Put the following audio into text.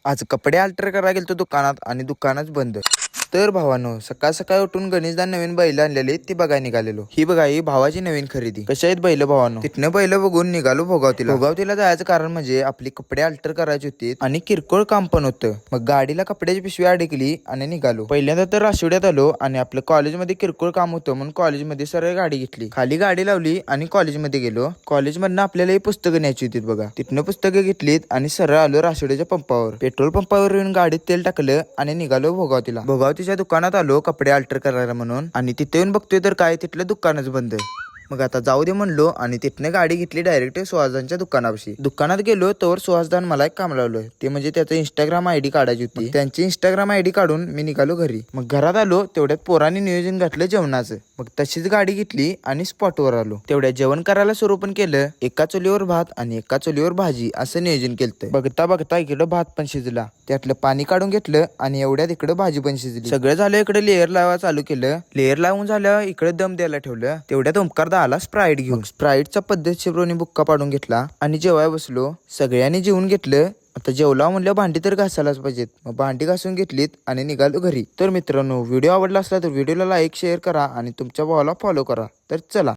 आज कपडे अल्टर करायला गेलतो दुकानात आणि दुकानच बंद. तर भावानो, सकाळ सकाळ उठून गणेशदान नवीन बैल आणलेली ती बघायला निघालेलो. ही बघा, ही भावाची नवीन खरेदी. कशा आहेत बैल भावानो. तिथनं बैल बघून निघालो भोगावतीला जायचं कारण म्हणजे आपली कपडे अल्टर करायची होती आणि किरकोळ काम पण होतं. मग गाडीला कपड्याची पिशवी अडकली आणि निघालो. पहिल्यांदा तर राशिवड्यात आलो आणि आपलं कॉलेजमध्ये किरकोळ काम होतं म्हणून कॉलेजमध्ये सरळ गाडी घेतली. खाली गाडी लावली आणि कॉलेजमध्ये गेलो. कॉलेजमधनं आपल्याला ही पुस्तकं न्यायची होती बघा. तिथनं पुस्तकं घेतलीत आणि सरळ आलो राशिवड्याच्या पंपावर. पेट्रोल पंपावर येऊन गाडीत तेल टाकलं आणि निघालो भोगावतीला. भोगावतीच्या दुकानात आलो कपडे अल्टर करायला म्हणून आणि तिथे येऊन बघतोय तर काय, तिथलं दुकानच बंद आहे. मग आता जाऊ दे म्हणलो आणि तिथनं गाडी घेतली डायरेक्ट सुहासदांच्या दुकानापाशी. दुकानात गेलो तर सुहासदान मला एक काम लावलं, ते म्हणजे त्याचं इंस्टाग्राम आयडी काढायची होती. त्यांची इंस्टाग्राम आयडी काढून मी निघालो घरी. मग घरात आलो तेवढ्यात पोरांनी नियोजन घातलं जेवणाचं. मग तशीच गाडी घेतली आणि स्पॉटवर आलो. तेवढ्या जेवण करायला सुरू पण केलं. एका चुलीवर भात आणि एका चुलीवर भाजी असं नियोजन केलं. बघता बघता इकडं भात पण शिजला, त्यातलं पाणी काढून घेतलं आणि एवढ्यात इकडं भाजी पण शिजली. सगळं झालं. इकडे लेअर लावा चालू केलं. लेअर लावून झालं इकडे दम द्यायला ठेवलं. तेवढ्यात ओमकार आला स्प्राईट घेऊन. स्प्राईटचा पद्धतशीरपणे बुक्का पाडून घेतला आणि जेवाय बसलो. सगळ्यांनी जेवून घेतलं. आता जेवला म्हणलं भांडी तर घासायलाच पाहिजेत. मग भांडी घासून घेतलीत आणि निघालो घरी. तर मित्रांनो, व्हिडिओ आवडला असला तर व्हिडिओला लाईक शेअर करा आणि तुमच्या भावाला फॉलो करा. तर चला.